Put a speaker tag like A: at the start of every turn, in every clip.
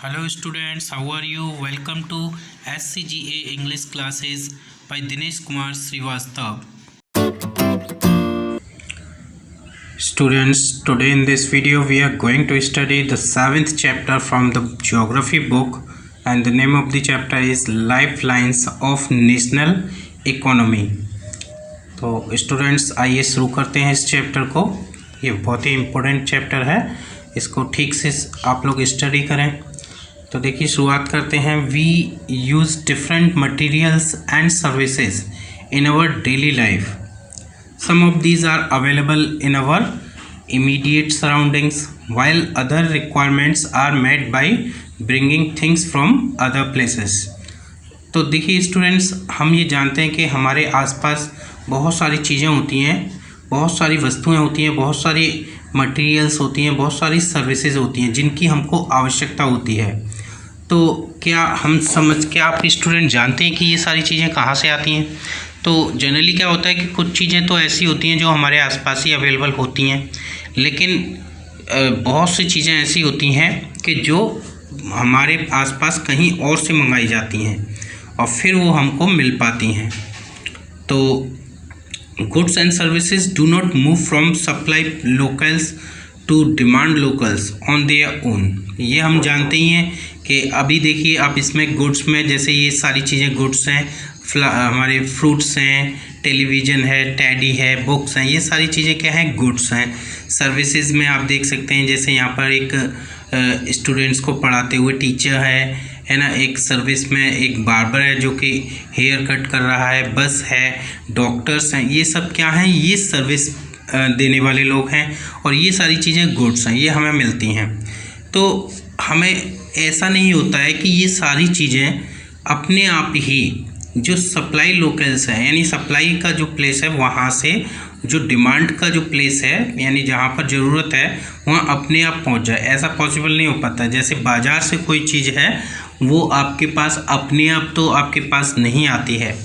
A: Hello students, how are you? Welcome to SCGA English classes by Dinesh Kumar Srivastav. Students, today in this video we are going to study the 7th chapter from the geography book, and the name of the chapter is Lifelines of National Economy. तो students आइए शुरू करते हैं इस chapter को। ये बहुत ही important chapter है, इसको ठीक से आप लोग स्टडी करें। तो देखिए शुरुआत करते हैं। We use different materials and services in our daily life. Some of these are available in our immediate surroundings while other requirements are met by bringing things from other places। तो देखिए students, हम ये जानते हैं कि हमारे आसपास बहुत सारी चीज़ें होती हैं, बहुत सारी वस्तुएं होती हैं, बहुत सारी मटेरियल्स होती हैं, बहुत सारी सर्विसेज होती हैं जिनकी हमको आवश्यकता होती है। तो क्या आप स्टूडेंट जानते हैं कि ये सारी चीज़ें कहाँ से आती हैं? तो जनरली क्या होता है कि कुछ चीज़ें तो ऐसी होती हैं जो हमारे आसपास ही अवेलेबल होती हैं, लेकिन बहुत सी चीज़ें ऐसी होती हैं कि जो हमारे आसपास कहीं और से मंगाई जाती हैं और फिर वो हमको मिल पाती हैं। तो goods and services do not move from supply locals to demand locals on their own. ये हम जानते ही हैं कि अभी देखिए आप इसमें गुड्स में जैसे ये सारी चीज़ें गुड्स हैं, हमारे फ्रूट्स हैं, टेलीविज़न है, टैडी है, बुक्स हैं, ये सारी चीज़ें क्या हैं? गुड्स हैं। सर्विसेज में आप देख सकते हैं जैसे यहाँ पर एक स्टूडेंट्स को पढ़ाते हुए टीचर है ना, एक सर्विस में एक बार्बर है जो कि हेयर कट कर रहा है, बस है, डॉक्टर्स हैं, ये सब क्या हैं? ये सर्विस देने वाले लोग हैं और ये सारी चीज़ें गुड्स हैं, ये हमें मिलती हैं। तो हमें ऐसा नहीं होता है कि ये सारी चीज़ें अपने आप ही जो सप्लाई लोकल्स है यानी सप्लाई का जो प्लेस है वहाँ से जो डिमांड का जो प्लेस है यानी जहाँ पर ज़रूरत है वहाँ अपने आप पहुँच जाए, ऐसा पॉसिबल नहीं हो पाता। जैसे बाज़ार से कोई चीज़ है वो आपके पास अपने आप तो आपके पास नहीं आती है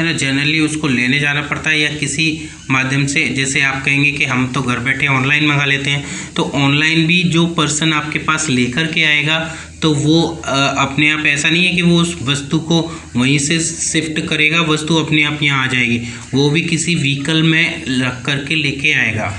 A: ना, जनरली उसको लेने जाना पड़ता है या किसी माध्यम से। जैसे आप कहेंगे कि हम तो घर बैठे ऑनलाइन मंगा लेते हैं, तो ऑनलाइन भी जो पर्सन आपके पास लेकर के आएगा तो वो अपने आप ऐसा नहीं है कि वो उस वस्तु को वहीं से शिफ्ट करेगा, वस्तु अपने आप यहाँ आ जाएगी, वो भी किसी व्हीकल में रख करके लेके आएगा।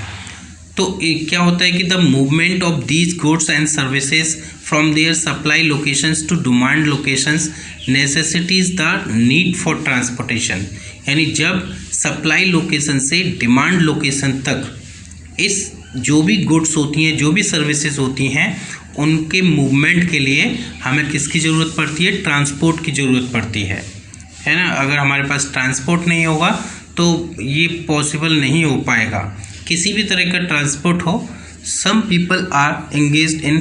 A: तो क्या होता है कि the movement of these goods and services from their supply locations to demand locations necessitates the need for transportation. यानी जब सप्लाई लोकेशन से डिमांड लोकेशन तक इस जो भी गुड्स होती हैं, जो भी सर्विसेज होती हैं, उनके मूवमेंट के लिए हमें किसकी ज़रूरत पड़ती है? ट्रांसपोर्ट की ज़रूरत पड़ती है ना। अगर हमारे पास ट्रांसपोर्ट नहीं होगा तो ये पॉसिबल नहीं हो पाएगा, किसी भी तरह का ट्रांसपोर्ट हो। Some people are engaged in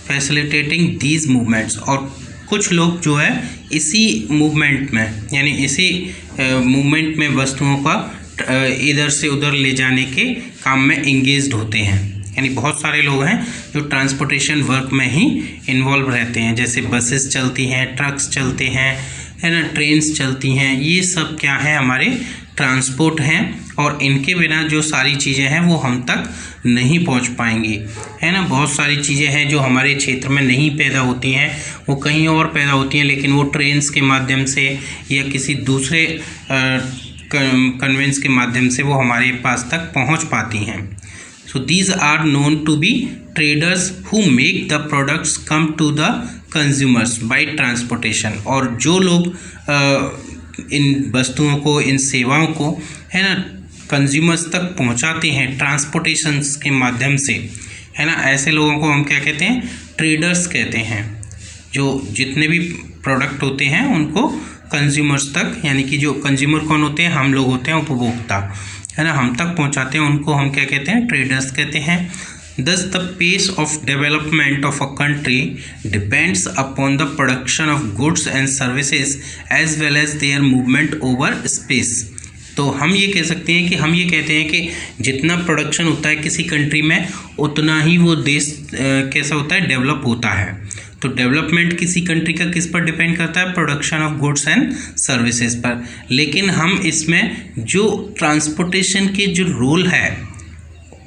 A: facilitating these movements. और कुछ लोग जो है इसी मूवमेंट में यानी इसी मूवमेंट में वस्तुओं का इधर से उधर ले जाने के काम में एंगेज्ड होते हैं। यानी बहुत सारे लोग हैं जो ट्रांसपोर्टेशन वर्क में ही इन्वॉल्व रहते हैं। जैसे बसेस चलती हैं, ट्रक्स चलते हैं, है ना, ट्रेन्स चलती हैं, ये सब क्या है? हमारे ट्रांसपोर्ट हैं और इनके बिना जो सारी चीज़ें हैं वो हम तक नहीं पहुंच पाएंगी, है ना। बहुत सारी चीज़ें हैं जो हमारे क्षेत्र में नहीं पैदा होती हैं, वो कहीं और पैदा होती हैं, लेकिन वो ट्रेन्स के माध्यम से या किसी दूसरे कन्वेंस के माध्यम से वो हमारे पास तक पहुंच पाती हैं। So these are known to be traders who make the products come to the consumers by transportation। और जो लोग इन वस्तुओं को, इन सेवाओं को, है ना, कंज्यूमर्स तक पहुंचाते हैं ट्रांसपोर्टेशन के माध्यम से, है ना, ऐसे लोगों को हम क्या कहते हैं? ट्रेडर्स कहते हैं। जो जितने भी प्रोडक्ट होते हैं उनको कंज्यूमर्स तक, यानी कि जो कंज्यूमर कौन होते हैं? हम लोग होते हैं, उपभोक्ता, है ना, हम तक पहुंचाते हैं, उनको हम क्या कहते हैं? ट्रेडर्स कहते हैं। Thus the pace of development of a country depends upon the production of goods and services as well as their movement over space। तो हम ये कह सकते हैं कि हम ये कहते हैं कि जितना प्रोडक्शन होता है किसी कंट्री में उतना ही वो देश कैसा होता है? डेवलप होता है। तो डेवलपमेंट किसी कंट्री का किस पर डिपेंड करता है? Production of goods and services पर। लेकिन हम इसमें जो ट्रांसपोर्टेशन के जो रोल है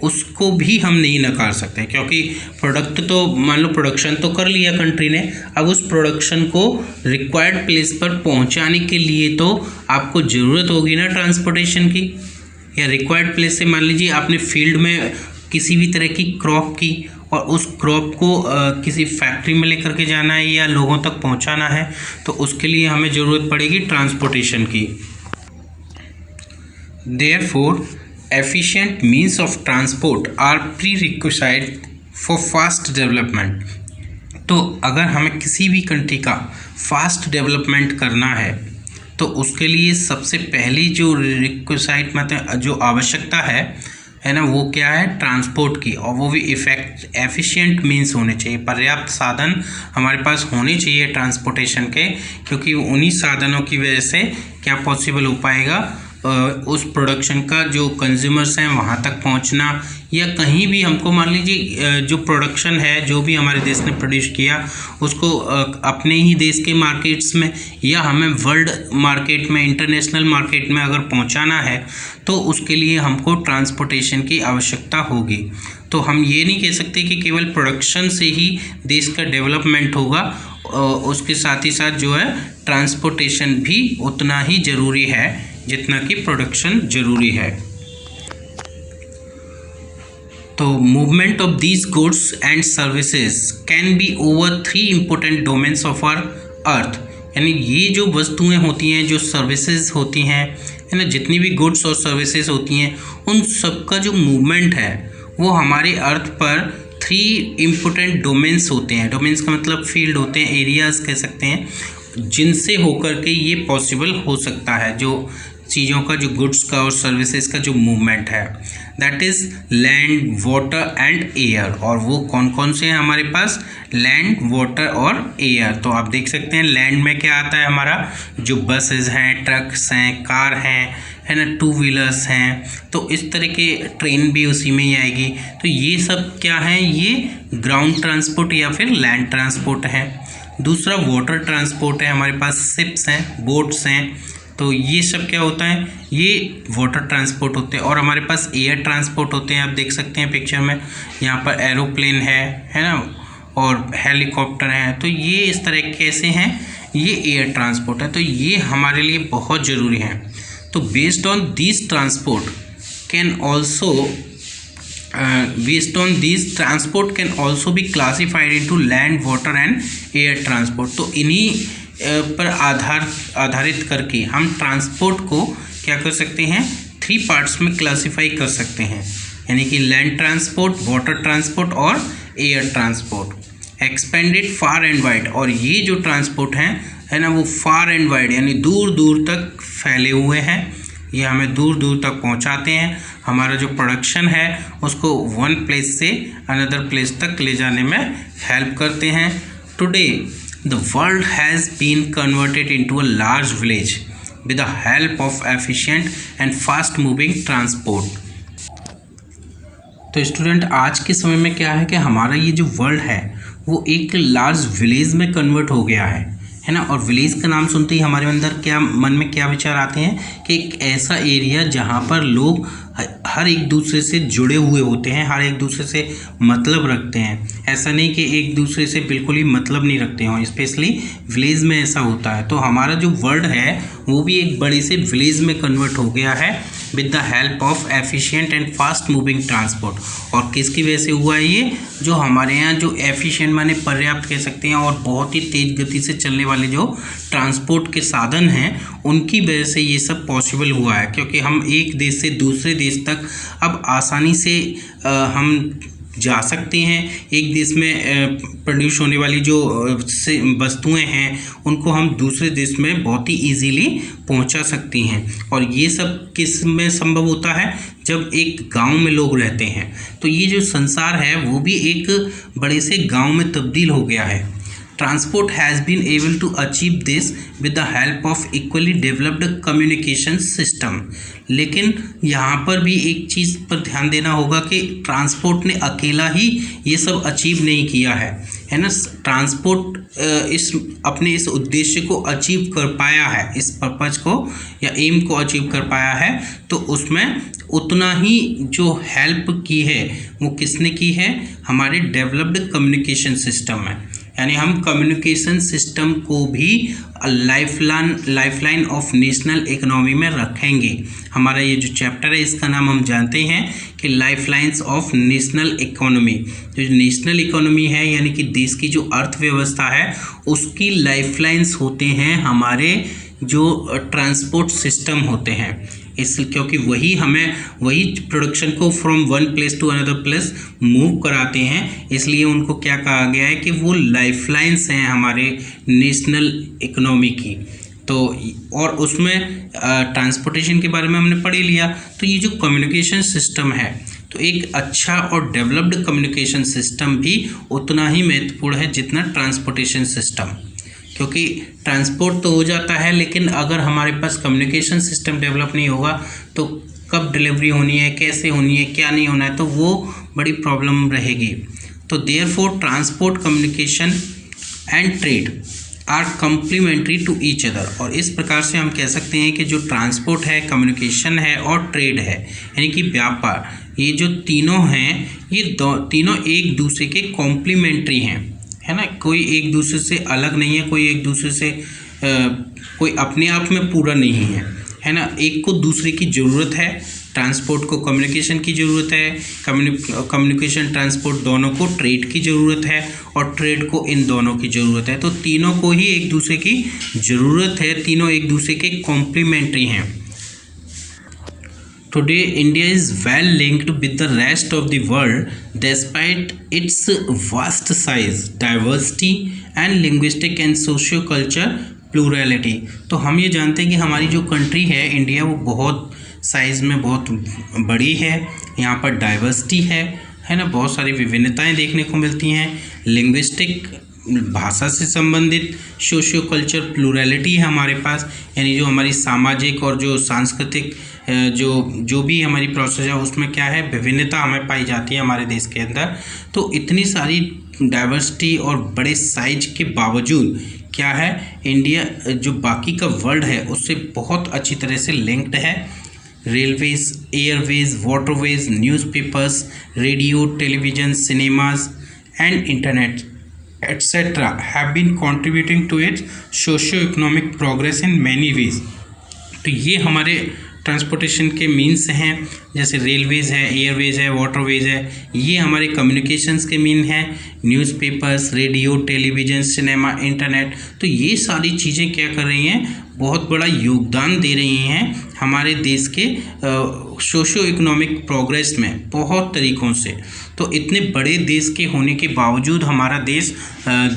A: उसको भी हम नहीं नकार सकते, क्योंकि प्रोडक्ट तो मान लो प्रोडक्शन तो कर लिया कंट्री ने, अब उस प्रोडक्शन को रिक्वायर्ड प्लेस पर पहुंचाने के लिए तो आपको ज़रूरत होगी ना ट्रांसपोर्टेशन की। या रिक्वायर्ड प्लेस से मान लीजिए आपने फील्ड में किसी भी तरह की क्रॉप की और उस क्रॉप को किसी फैक्ट्री में लेकर के जाना है या लोगों तक पहुंचाना है, तो उसके लिए हमें ज़रूरत पड़ेगी ट्रांसपोर्टेशन की। Therefore efficient means of transport are prerequisite for fast development। तो अगर हमें किसी भी कंट्री का फास्ट डेवलपमेंट करना है तो उसके लिए सबसे पहली जो रिक्विसाइट मतलब जो आवश्यकता है ना, वो क्या है, ट्रांसपोर्ट की, और वो भी एफिशिएंट मींस होने चाहिए, पर्याप्त साधन हमारे पास होने चाहिए ट्रांसपोर्टेशन के, क्योंकि उन्हीं साधनों की वजह से क्या पॉसिबल हो पाएगा, उस प्रोडक्शन का जो कंज्यूमर्स हैं वहाँ तक पहुँचना, या कहीं भी हमको मान लीजिए जो प्रोडक्शन है जो भी हमारे देश ने प्रोड्यूस किया उसको अपने ही देश के मार्केट्स में या हमें वर्ल्ड मार्केट में, इंटरनेशनल मार्केट में अगर पहुँचाना है तो उसके लिए हमको ट्रांसपोर्टेशन की आवश्यकता होगी। तो हम ये नहीं कह सकते कि केवल प्रोडक्शन से ही देश का डेवलपमेंट होगा, उसके साथ ही साथ जो है ट्रांसपोर्टेशन भी उतना ही ज़रूरी है जितना कि प्रोडक्शन जरूरी है। तो movement of these goods and services can be over 3 important domains of our earth. यानी ये जो वस्तुएं होती हैं, जो सर्विसेज होती हैं, है ना, जितनी भी गुड्स और सर्विसेज होती हैं, उन सब का जो मूवमेंट है वो हमारे अर्थ पर 3 इम्पोर्टेंट डोमेन्स होते हैं। डोमेन्स का मतलब फील्ड होते हैं, एरियाज़ कह सकते हैं, जिनसे होकर के ये पॉसिबल हो सकता है, जो चीज़ों का, जो गुड्स का और सर्विसेज का जो मूवमेंट है, that is land, water and air. और वो कौन कौन से हैं हमारे पास, लैंड, वाटर और एयर। तो आप देख सकते हैं लैंड में क्या आता है हमारा, जो बसेस हैं, ट्रक्स हैं, कार हैं, है ना, 2 व्हीलर्स हैं, तो इस तरह के ट्रेन भी उसी में ही आएगी। तो ये सब क्या है, ये ग्राउंड ट्रांसपोर्ट या फिर लैंड ट्रांसपोर्ट है। दूसरा वाटर ट्रांसपोर्ट है, हमारे पास शिप्स हैं, बोट्स हैं, तो ये सब क्या होता है, ये वाटर ट्रांसपोर्ट होते हैं। और हमारे पास एयर ट्रांसपोर्ट होते हैं, आप देख सकते हैं पिक्चर में, यहाँ पर एरोप्लेन है ना, और हेलीकॉप्टर है। तो ये इस तरह कैसे हैं, ये एयर ट्रांसपोर्ट है, तो ये हमारे लिए बहुत ज़रूरी है। तो based on this transport can also transport can also be classified into land, water and air transport. तो इन्हीं पर आधारित करके हम ट्रांसपोर्ट को क्या कर सकते हैं, 3 पार्ट्स में क्लासिफाई कर सकते हैं, यानी कि लैंड ट्रांसपोर्ट, वाटर ट्रांसपोर्ट और air transport. Expanded far and wide, और ये जो ट्रांसपोर्ट है ना, वो फार एंड वाइड यानी दूर दूर तक फैले हुए हैं, ये हमें दूर दूर तक पहुंचाते हैं। हमारा जो प्रोडक्शन है उसको वन प्लेस से अनदर प्लेस तक ले जाने में हेल्प करते हैं। Today the world has been converted into a large village with the help of efficient and fast moving transport। तो स्टूडेंट, आज के समय में क्या है कि हमारा ये जो वर्ल्ड है वो एक लार्ज विलेज में कन्वर्ट हो गया है ना। और विलेज का नाम सुनते ही हमारे अंदर क्या मन में क्या विचार आते हैं कि एक ऐसा एरिया जहाँ पर लोग हर एक दूसरे से जुड़े हुए होते हैं, हर एक दूसरे से मतलब रखते हैं। ऐसा नहीं कि एक दूसरे से बिल्कुल ही मतलब नहीं रखते हों, स्पेशली विलेज में ऐसा होता है। तो हमारा जो वर्ल्ड है वो भी एक बड़े से विलेज में कन्वर्ट हो गया है with the help of efficient and fast moving transport. और किसकी वजह से हुआ है ये, जो हमारे यहाँ जो एफिशिएंट माने पर्याप्त कह सकते हैं और बहुत ही तेज़ गति से चलने वाले जो ट्रांसपोर्ट के साधन हैं उनकी वजह से ये सब पॉसिबल हुआ है। क्योंकि हम एक देश से दूसरे देश तक अब आसानी से हम जा सकते हैं। एक देश में प्रोड्यूस होने वाली जो वस्तुएं हैं उनको हम दूसरे देश में बहुत ही इजीली पहुंचा सकती हैं। और ये सब किस में संभव होता है, जब एक गांव में लोग रहते हैं। तो ये जो संसार है वो भी एक बड़े से गांव में तब्दील हो गया है। transport has been able to achieve this with the help of equally developed communication system। लेकिन यहाँ पर भी एक चीज़ पर ध्यान देना होगा कि ट्रांसपोर्ट ने अकेला ही ये सब अचीव नहीं किया है ना। ट्रांसपोर्ट इस उद्देश्य को अचीव कर पाया है, इस पर्पज को या एम को अचीव कर पाया है, तो उसमें उतना ही जो हेल्प की है वो किसने की है, हमारे डेवलप्ड कम्युनिकेशन सिस्टम है। यानी हम कम्युनिकेशन सिस्टम को भी लाइफलाइन ऑफ नेशनल इकोनॉमी में रखेंगे। हमारा ये जो चैप्टर है इसका नाम हम जानते हैं कि लाइफलाइंस ऑफ नेशनल इकोनॉमी। जो नेशनल इकोनॉमी है यानी कि देश की जो अर्थव्यवस्था है उसकी लाइफलाइंस होते हैं हमारे जो ट्रांसपोर्ट सिस्टम होते हैं। क्योंकि वही प्रोडक्शन को from one place to another place move कराते हैं, इसलिए उनको क्या कहा गया है कि वो लाइफलाइंस हैं हमारे नेशनल इकोनॉमी की। तो और उसमें ट्रांसपोर्टेशन के बारे में हमने पढ़ ही लिया। तो ये जो कम्युनिकेशन सिस्टम है, तो एक अच्छा और डेवलप्ड कम्युनिकेशन सिस्टम भी उतना ही महत्वपूर्ण है जितना ट्रांसपोर्टेशन सिस्टम। क्योंकि ट्रांसपोर्ट तो हो जाता है, लेकिन अगर हमारे पास कम्युनिकेशन सिस्टम डेवलप नहीं होगा तो कब डिलीवरी होनी है, कैसे होनी है, क्या नहीं होना है, तो वो बड़ी प्रॉब्लम रहेगी। तो therefore transport, communication and trade are complementary to each other. और इस प्रकार से हम कह सकते हैं कि जो ट्रांसपोर्ट है, कम्युनिकेशन है और ट्रेड है यानी कि व्यापार, ये जो तीनों हैं ये तीनों एक दूसरे के कॉम्प्लीमेंट्री हैं, है ना। कोई एक दूसरे से अलग नहीं है, कोई एक दूसरे से कोई अपने आप में पूरा नहीं है ना। एक को दूसरे की ज़रूरत है, ट्रांसपोर्ट को कम्युनिकेशन की ज़रूरत है, कम्युनिकेशन ट्रांसपोर्ट दोनों को ट्रेड की ज़रूरत है और ट्रेड को इन दोनों की ज़रूरत है। तो तीनों को ही एक दूसरे की ज़रूरत है, तीनों एक दूसरे के कॉम्प्लीमेंट्री हैं। Today, India is well linked with the rest of the world despite its vast size, diversity and linguistic and socio-cultural plurality। तो हम ये जानते हैं कि हमारी जो कंट्री है इंडिया, वो बहुत साइज़ में बहुत बड़ी है, यहाँ पर डाइवर्सिटी है ना, बहुत सारी विभिन्नताएं देखने को मिलती हैं, लिंग्विस्टिक भाषा से संबंधित, सोशियो कल्चर प्लूरलिटी है हमारे पास, यानी जो हमारी सामाजिक और जो सांस्कृतिक जो भी हमारी प्रोसेस है उसमें क्या है, विभिन्नता हमें पाई जाती है हमारे देश के अंदर। तो इतनी सारी डाइवर्सिटी और बड़े साइज के बावजूद क्या है, इंडिया जो बाकी का वर्ल्ड है उससे बहुत अच्छी तरह से लिंक्ड है। Railways, Airways, waterways, newspapers, radio, television, cinemas and internet etc. have been contributing to its socio-economic progress in many ways। तो ये हमारे ट्रांसपोर्टेशन के मीन्स हैं, जैसे रेलवेज़ है, एयरवेज है, वाटरवेज है, ये हमारे कम्युनिकेशंस के मीन हैं, newspapers, radio, television, cinema, internet. तो ये सारी चीज़ें क्या कर रही हैं, बहुत बड़ा योगदान दे रही हैं हमारे देश के सोशो इकोनॉमिक प्रोग्रेस में बहुत तरीक़ों से। तो इतने बड़े देश के होने के बावजूद हमारा देश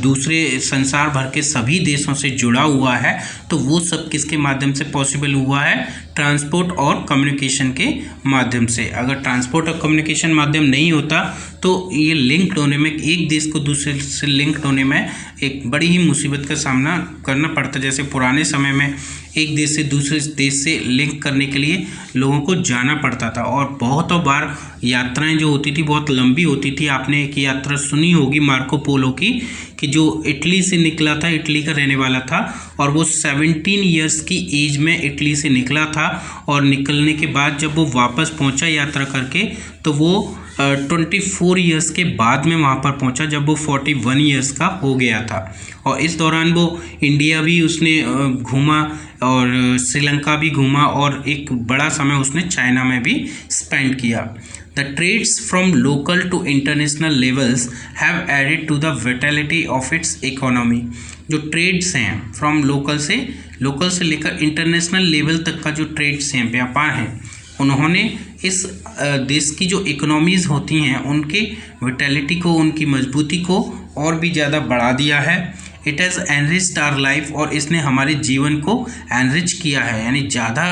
A: दूसरे संसार भर के सभी देशों से जुड़ा हुआ है। तो वो सब किसके माध्यम से पॉसिबल हुआ है, ट्रांसपोर्ट और कम्युनिकेशन के माध्यम से। अगर ट्रांसपोर्ट और कम्युनिकेशन माध्यम नहीं होता तो ये लिंक्ड होने में, एक देश को दूसरे से लिंक्ड होने में एक बड़ी ही मुसीबत का सामना करना पड़ता। जैसे पुराने समय में एक देश से दूसरे देश से लिंक करने के लिए लोगों को जाना पड़ता था और बहुतों बार यात्राएं जो होती थी बहुत लंबी होती थी। आपने एक यात्रा सुनी होगी मार्को पोलो की, कि जो इटली से निकला था, इटली का रहने वाला था और वो 17 ईयर्स की एज में इटली से निकला था और निकलने के बाद जब वो वापस पहुंचा यात्रा करके तो वो 24 ईयर्स के बाद में वहाँ पर पहुँचा जब वो 41 ईयर्स का हो गया था। और इस दौरान वो इंडिया भी उसने घूमा और श्रीलंका भी घूमा और एक बड़ा समय उसने चाइना में भी स्पेंड किया। The trades from local to international levels have added to the vitality of its economy। जो ट्रेड्स हैं फ्रॉम लोकल से लेकर इंटरनेशनल लेवल तक का जो ट्रेड्स हैं, व्यापार हैं, उन्होंने इस देश की जो इकोनॉमीज़ होती हैं उनके विटैलिटी को, उनकी मजबूती को और भी ज़्यादा बढ़ा दिया है। It has enriched our life, और इसने हमारे जीवन को एनरिच किया है, यानी ज़्यादा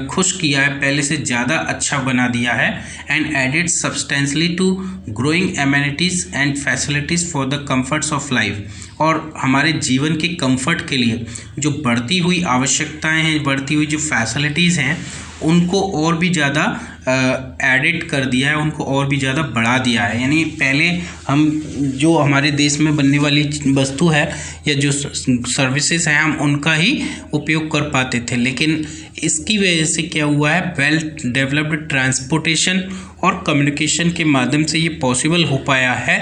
A: खुश किया है, पहले से ज़्यादा अच्छा बना दिया है। And added substantially to growing amenities and facilities for the comforts of life. और हमारे जीवन के कंफर्ट के लिए जो बढ़ती हुई आवश्यकताएं हैं, बढ़ती हुई जो फैसिलिटीज़ हैं, उनको और भी ज़्यादा एडिट कर दिया है, उनको और भी ज़्यादा बढ़ा दिया है। यानी पहले हम जो हमारे देश में बनने वाली वस्तु है या जो सर्विसेज हैं, हम उनका ही उपयोग कर पाते थे, लेकिन इसकी वजह से क्या हुआ है, वेल डेवलप्ड ट्रांसपोर्टेशन और कम्युनिकेशन के माध्यम से ये पॉसिबल हो पाया है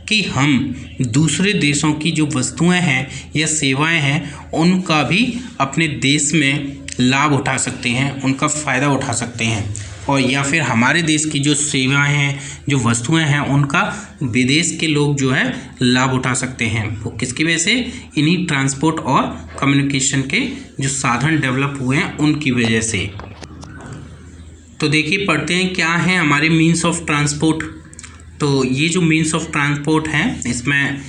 A: कि हम दूसरे देशों की जो वस्तुएं हैं या सेवाएं हैं, उनका भी अपने देश में लाभ उठा सकते हैं, उनका फ़ायदा उठा सकते हैं। और या फिर हमारे देश की जो सेवाएं हैं, जो वस्तुएं हैं, उनका विदेश के लोग जो है लाभ उठा सकते हैं। वो किसकी वजह से, इन्हीं ट्रांसपोर्ट और कम्युनिकेशन के जो साधन डेवलप हुए हैं उनकी वजह से। तो देखिए पढ़ते हैं क्या है हमारे मीन्स ऑफ ट्रांसपोर्ट। तो ये जो मीन्स ऑफ ट्रांसपोर्ट हैं, इसमें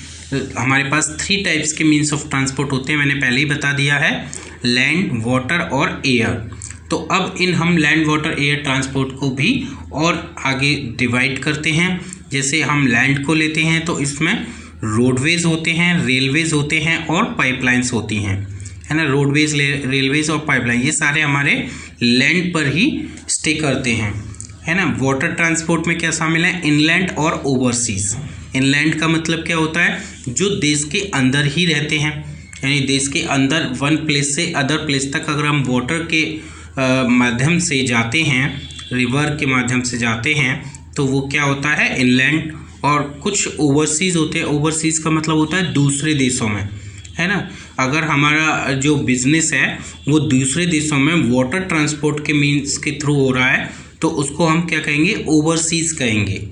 A: हमारे पास 3 टाइप्स के मीन्स ऑफ ट्रांसपोर्ट होते हैं, मैंने पहले ही बता दिया है, लैंड, वाटर और एयर। तो अब हम लैंड, वाटर, एयर ट्रांसपोर्ट को भी और आगे डिवाइड करते हैं। जैसे हम लैंड को लेते हैं तो इसमें रोडवेज होते हैं, रेलवेज होते हैं और पाइपलाइंस होती हैं, है ना। रोडवेज, रेलवेज और पाइपलाइन, ये सारे हमारे लैंड पर ही स्टे करते हैं, है ना। वाटर ट्रांसपोर्ट में क्या शामिल है, इनलैंड और ओवरसीज। इनलैंड का मतलब क्या होता है, जो देश के अंदर ही रहते हैं, यानी देश के अंदर वन प्लेस से अदर प्लेस तक अगर हम वाटर के माध्यम से जाते हैं, रिवर के माध्यम से जाते हैं, तो वो क्या होता है, इनलैंड। और कुछ ओवरसीज़ होते हैं, ओवरसीज़ का मतलब होता है दूसरे देशों में, है ना। अगर हमारा जो बिजनेस है वो दूसरे देशों में वाटर ट्रांसपोर्ट के मीन्स के थ्रू हो रहा है, तो उसको हम क्या कहेंगे, ओवरसीज़ कहेंगे,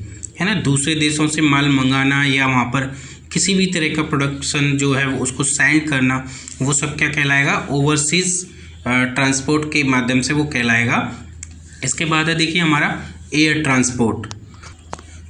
A: है ना। दूसरे देशों से माल मंगाना या वहाँ पर किसी भी तरह का प्रोडक्शन जो है उसको सेंड करना, वो सब क्या कहलाएगा, ओवरसीज़ ट्रांसपोर्ट के माध्यम से वो कहलाएगा। इसके बाद है देखिए हमारा एयर ट्रांसपोर्ट।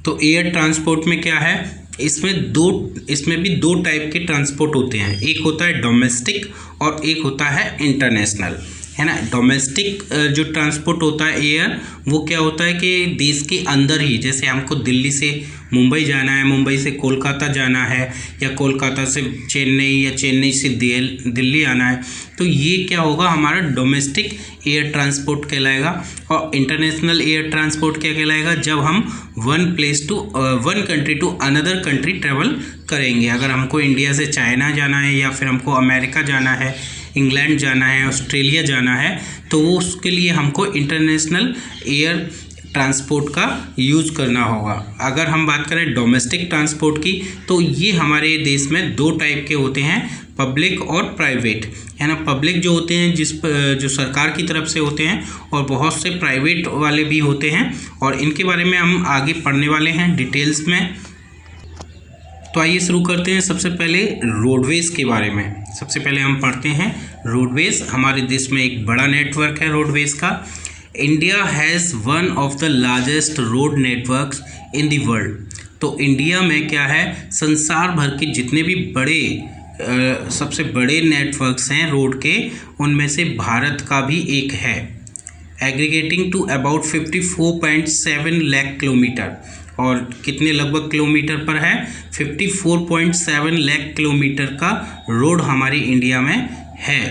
A: तो एयर ट्रांसपोर्ट में क्या है, इसमें भी 2 टाइप के ट्रांसपोर्ट होते हैं, एक होता है डोमेस्टिक और एक होता है इंटरनेशनल, है ना। डोमेस्टिक जो ट्रांसपोर्ट होता है एयर, वो क्या होता है कि देश के अंदर ही, जैसे हमको दिल्ली से मुंबई जाना है, मुंबई से कोलकाता जाना है, या कोलकाता से चेन्नई या चेन्नई से दिल्ली आना है, तो ये क्या होगा, हमारा डोमेस्टिक एयर ट्रांसपोर्ट कहलाएगा। और इंटरनेशनल एयर ट्रांसपोर्ट क्या कहलाएगा, जब हम one country to another country travel करेंगे। अगर हमको इंडिया से चाइना जाना है, या फिर हमको अमेरिका जाना है, इंग्लैंड जाना है, ऑस्ट्रेलिया जाना है, तो वो उसके लिए हमको इंटरनेशनल एयर ट्रांसपोर्ट का यूज़ करना होगा। अगर हम बात करें डोमेस्टिक ट्रांसपोर्ट की, तो ये हमारे देश में 2 टाइप के होते हैं, पब्लिक और प्राइवेट, है ना। पब्लिक जो होते हैं जो सरकार की तरफ से होते हैं, और बहुत से प्राइवेट वाले भी होते हैं, और इनके बारे में हम आगे पढ़ने वाले हैं डिटेल्स में। तो आइए शुरू करते हैं सबसे पहले रोडवेज़ के बारे में। सबसे पहले हम पढ़ते हैं रोडवेज़। हमारे देश में एक बड़ा नेटवर्क है रोडवेज़ का। India has one of the largest road networks in the world. तो इंडिया में क्या है, संसार भर के जितने भी सबसे बड़े नेटवर्क्स हैं रोड के, उनमें से भारत का भी एक है। Aggregating to about 54.7 lakh kilometre, और कितने लगभग किलोमीटर पर है, 54.7 लाख किलोमीटर का रोड हमारी इंडिया में है।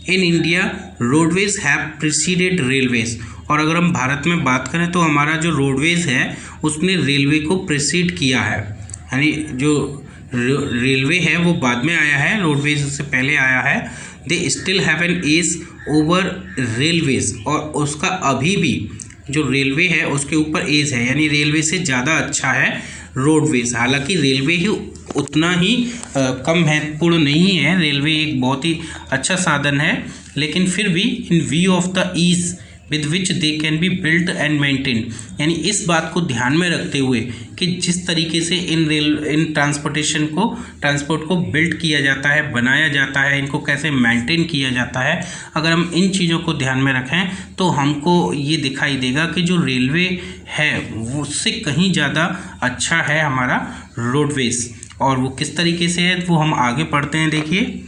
A: In India roadways have preceded railways. और अगर हम भारत में बात करें तो हमारा जो रोडवेज है उसने रेलवे को प्रीसीड किया है, यानी जो रेलवे है वो बाद में आया है, रोडवेज उससे पहले आया है। They still have an edge over railways, और उसका अभी भी जो रेलवे है उसके ऊपर एज है, यानी रेलवे से ज़्यादा अच्छा है रोडवेज। हालांकि रेलवे ही उतना ही कम महत्वपूर्ण नहीं है, रेलवे एक बहुत ही अच्छा साधन है, लेकिन फिर भी in view of the ease with which they can be built and maintain, यानी इस बात को ध्यान में रखते हुए कि जिस तरीके से इन ट्रांसपोर्ट को बिल्ड किया जाता है, बनाया जाता है, इनको कैसे मेंटेन किया जाता है, अगर हम इन चीज़ों को ध्यान में रखें तो हमको ये दिखाई देगा कि जो रेलवे है उससे कहीं ज़्यादा अच्छा है हमारा रोडवेज। और वो किस तरीके से है वो हम आगे पढ़ते हैं। देखिए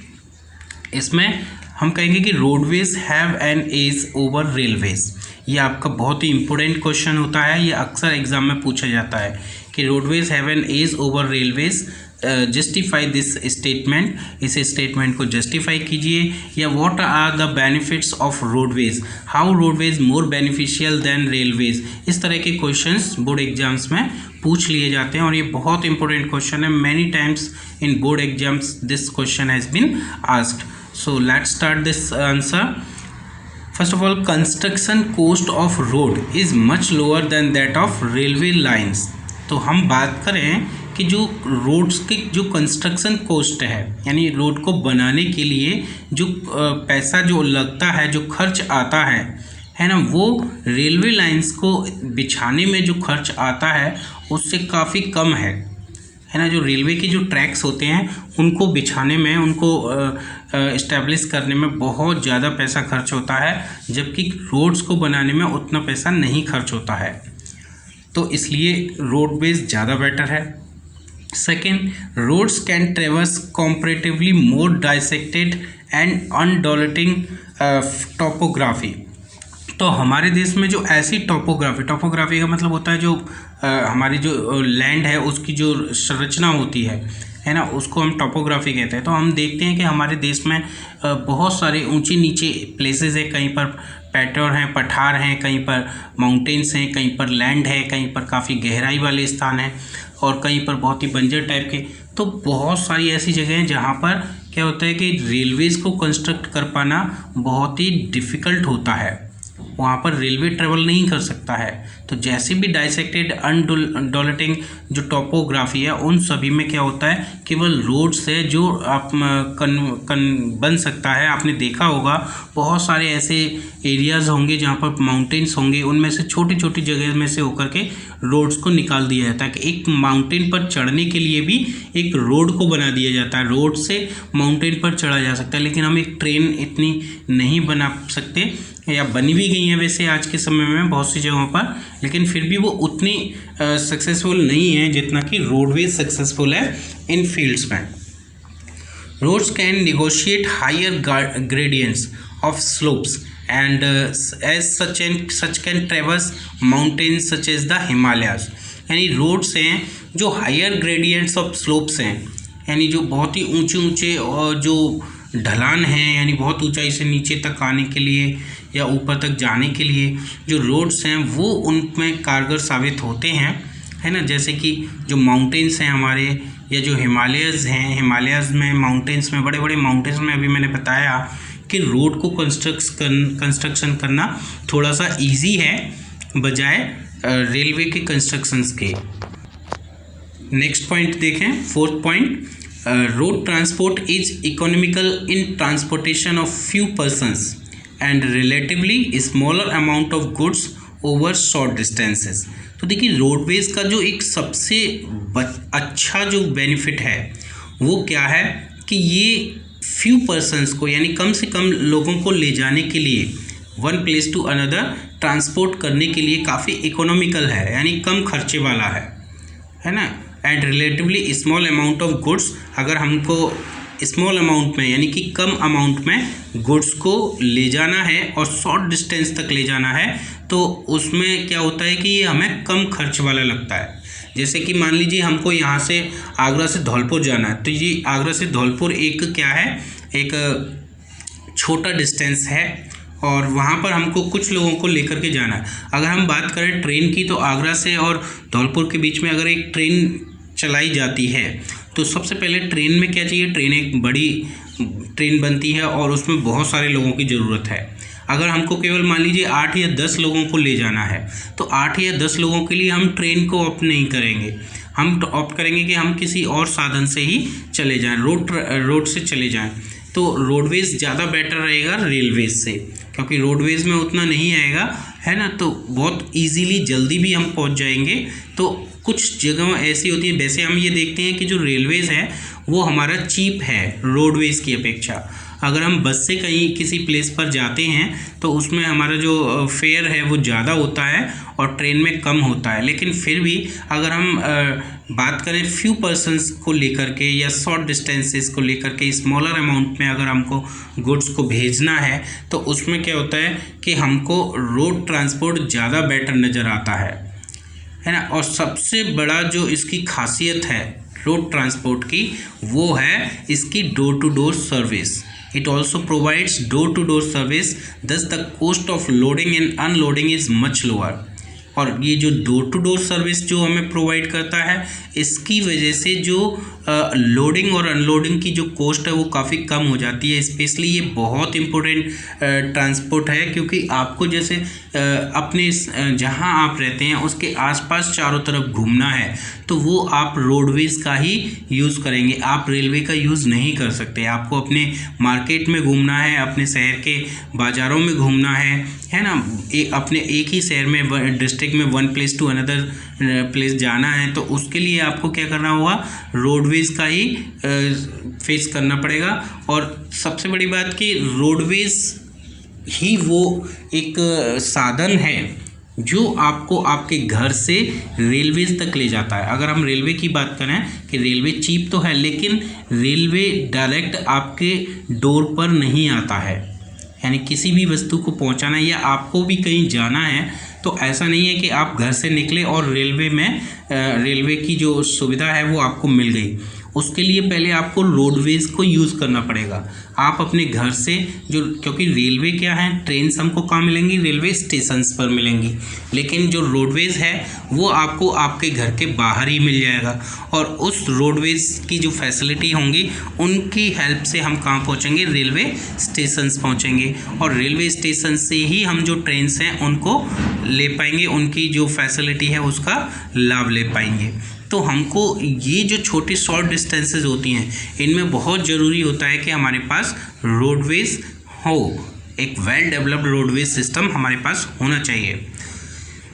A: इसमें हम कहेंगे कि roadways have an edge over railways. ये आपका बहुत ही इंपॉर्टेंट क्वेश्चन होता है, ये अक्सर एग्जाम में पूछा जाता है कि roadways have an edge over railways, justify this statement, इस स्टेटमेंट को जस्टिफाई कीजिए। या what are the benefits of roadways, how roadways more beneficial than railways. इस तरह के क्वेश्चंस बोर्ड एग्जाम्स में पूछ लिए जाते हैं और ये बहुत इंपॉर्टेंट क्वेश्चन है। Many times in board exams this question has been asked. So let's start this answer. First of all, construction cost of road is much lower than that of railway lines. तो हम बात करें कि जो roads की जो construction cost है, यानी रोड को बनाने के लिए जो पैसा जो लगता है, जो खर्च आता है ना, वो रेलवे लाइंस को बिछाने में जो खर्च आता है उससे काफ़ी कम है ना। जो रेलवे के जो ट्रैक्स होते हैं उनको बिछाने में, उनको इस्टेब्लिश करने में बहुत ज़्यादा पैसा खर्च होता है, जबकि रोड्स को बनाने में उतना पैसा नहीं खर्च होता है। तो इसलिए रोडवेज ज़्यादा बेटर है। Second, roads can traverse comparatively more dissected and undulating topography. तो हमारे देश में जो ऐसी टोपोग्राफी का मतलब होता है जो हमारी जो लैंड है उसकी जो संरचना होती है ना, उसको हम टोपोग्राफी कहते हैं। तो हम देखते हैं कि हमारे देश में बहुत सारे ऊंचे नीचे प्लेसेस है, कहीं पर पैटर्न हैं, पठार हैं, कहीं पर माउंटेन्स हैं, कहीं पर लैंड है, कहीं पर काफ़ी गहराई वाले स्थान हैं और कहीं पर बहुत ही बंजर टाइप के। तो बहुत सारी ऐसी जगह हैं जहाँ पर क्या होता है कि रेलवेज़ को कंस्ट्रक्ट कर पाना बहुत ही डिफ़िकल्ट होता है, वहाँ पर रेलवे ट्रेवल नहीं कर सकता है। तो जैसे भी डाइसेक्टेड अनडोलेटिंग जो टोपोग्राफी है, उन सभी में क्या होता है, केवल रोड से जो आप बन सकता है। आपने देखा होगा बहुत सारे ऐसे एरियाज़ होंगे जहाँ पर माउंटेन्स होंगे, उनमें से छोटी छोटी जगह में से होकर के रोड्स को निकाल दिया जाता है कि एक माउंटेन पर चढ़ने के लिए भी एक रोड को बना दिया जाता है। रोड से माउंटेन पर चढ़ा जा सकता है, लेकिन हम एक ट्रेन इतनी नहीं बना सकते, या बनी भी गई है वैसे आज के समय में बहुत सी जगहों पर, लेकिन फिर भी वो उतनी सक्सेसफुल नहीं है जितना कि रोडवेज सक्सेसफुल है इन फील्ड्स में। Roads can negotiate higher gradients of slopes and as such can traverse mountains such as the Himalayas. यानी रोड्स हैं जो हायर ग्रेडियंट्स ऑफ स्लोप्स हैं, यानी जो बहुत ही ऊंचे ऊंचे और जो ढलान हैं, यानी बहुत ऊंचाई से नीचे तक आने के लिए या ऊपर तक जाने के लिए जो रोड्स हैं वो उनमें कारगर साबित होते हैं, है ना। जैसे कि जो माउंटेन्स हैं हमारे, या जो हिमालयज़ हैं, हिमालयज़ में माउंटेन्स में, बड़े बड़े माउंटेन्स में अभी मैंने बताया कि रोड को कंस्ट्रक्शन करना थोड़ा सा इजी है बजाय रेलवे के कंस्ट्रक्शंस के। नेक्स्ट पॉइंट देखें, fourth point, road transport is economical in transportation of few persons and relatively smaller amount of goods over short distances. तो देखिए, रोडवेज का जो एक सबसे अच्छा जो बेनिफिट है वो क्या है कि ये फ्यू पर्सन्स को, यानी कम से कम लोगों को ले जाने के लिए, one place to another transport करने के लिए काफ़ी इकोनॉमिकल है, यानी कम खर्चे वाला है ना। And relatively small amount of goods, अगर हमको स्मॉल अमाउंट में यानी कि कम अमाउंट में गुड्स को ले जाना है और शॉर्ट डिस्टेंस तक ले जाना है, तो उसमें क्या होता है कि ये हमें कम खर्च वाला लगता है। जैसे कि मान लीजिए हमको यहाँ से आगरा से धौलपुर जाना है, तो ये आगरा से धौलपुर एक क्या है, एक छोटा डिस्टेंस है और वहाँ पर हमको कुछ लोगों को लेकर के जाना है। अगर हम बात करें ट्रेन की, तो आगरा से और धौलपुर के बीच में अगर एक ट्रेन चलाई जाती है तो सबसे पहले ट्रेन में क्या चाहिए, ट्रेन एक बड़ी ट्रेन बनती है और उसमें बहुत सारे लोगों की ज़रूरत है। अगर हमको केवल मान लीजिए 8 या 10 लोगों को ले जाना है, तो 8 या 10 लोगों के लिए हम ट्रेन को ऑप्ट नहीं करेंगे, हम ऑप्ट करेंगे कि हम किसी और साधन से ही चले जाएं, रोड से चले जाएं। तो रोडवेज ज़्यादा बेटर रहेगा रेलवेज से, क्योंकि रोडवेज में उतना नहीं आएगा, है ना। तो बहुत इजीली जल्दी भी हम पहुंच जाएंगे। तो कुछ जगह ऐसी होती है, वैसे हम ये देखते हैं कि जो रेलवेज़ है वो हमारा चीप है रोडवेज़ की अपेक्षा। अगर हम बस से कहीं किसी प्लेस पर जाते हैं तो उसमें हमारा जो फेयर है वो ज़्यादा होता है और ट्रेन में कम होता है। लेकिन फिर भी अगर हम बात करें फ्यू पर्सन्स को लेकर के या शॉर्ट डिस्टेंसेस को लेकर के स्मॉलर अमाउंट में अगर हमको गुड्स को भेजना है तो उसमें क्या होता है कि हमको रोड ट्रांसपोर्ट ज़्यादा बेटर नज़र आता है ना। और सबसे बड़ा जो इसकी खासियत है रोड ट्रांसपोर्ट की वो है इसकी door to door service. It also provides door to door service, thus the cost of loading and unloading is much lower. और ये जो डोर टू डोर सर्विस जो हमें प्रोवाइड करता है इसकी वजह से जो लोडिंग और अनलोडिंग की जो कॉस्ट है वो काफ़ी कम हो जाती है। स्पेशली ये बहुत इम्पोर्टेंट ट्रांसपोर्ट है क्योंकि आपको जैसे अपने जहाँ आप रहते हैं उसके आसपास चारों तरफ घूमना है तो वो आप रोडवेज़ का ही यूज़ करेंगे, आप रेलवे का यूज़ नहीं कर सकते। आपको अपने मार्केट में घूमना है, अपने शहर के बाज़ारों में घूमना है ना, अपने एक ही शहर में डिस्ट्रिक्ट में one place to another place जाना है तो उसके लिए आपको क्या करना होगा, रोडवेज़ का ही फेस करना पड़ेगा। और सबसे बड़ी बात कि रोडवेज़ ही वो एक साधन है जो आपको आपके घर से रेलवेज तक ले जाता है। अगर हम रेलवे की बात करें कि रेलवे चीप तो है लेकिन रेलवे डायरेक्ट आपके डोर पर नहीं आता है, यानी किसी भी वस्तु को पहुंचाना या आपको भी कहीं जाना है तो ऐसा नहीं है कि आप घर से निकले और रेलवे की जो सुविधा है वो आपको मिल गई। उसके लिए पहले आपको रोडवेज़ को यूज़ करना पड़ेगा। आप अपने घर से जो, क्योंकि रेलवे क्या है, ट्रेन्स हमको कहाँ मिलेंगी, रेलवे स्टेशंस पर मिलेंगी, लेकिन जो रोडवेज़ है वो आपको आपके घर के बाहर ही मिल जाएगा। और उस रोडवेज़ की जो फैसिलिटी होंगी उनकी हेल्प से हम कहाँ पहुँचेंगे, रेलवे स्टेशंस पहुँचेंगे। और रेलवे स्टेशन से ही हम जो ट्रेन्स हैं उनको ले पाएंगे, उनकी जो फैसिलिटी है उसका लाभ ले पाएंगे। तो हमको ये जो छोटी शॉर्ट डिस्टेंसेस होती हैं इनमें बहुत ज़रूरी होता है कि हमारे पास रोडवेज़ हो, एक वेल डेवलप्ड रोडवेज सिस्टम हमारे पास होना चाहिए।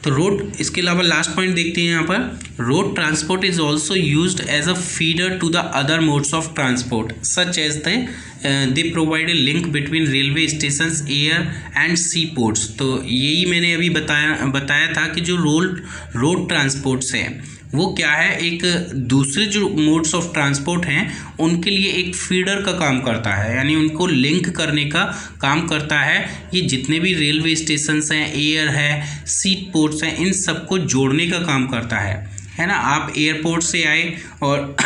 A: तो रोड, इसके अलावा लास्ट पॉइंट देखते हैं यहाँ पर, road transport is also used as a feeder to the other modes of transport such as they provide a link between railway stations, air and sea ports. तो यही मैंने अभी बताया था कि जो रोड ट्रांसपोर्ट्स हैं वो क्या है, एक दूसरे जो मोड्स ऑफ ट्रांसपोर्ट हैं उनके लिए एक फीडर का काम करता है, यानी उनको लिंक करने का काम करता है। ये जितने भी रेलवे स्टेशंस हैं, एयर है, सी पोर्ट्स हैं, इन सबको जोड़ने का काम करता है ना। आप एयरपोर्ट से आए और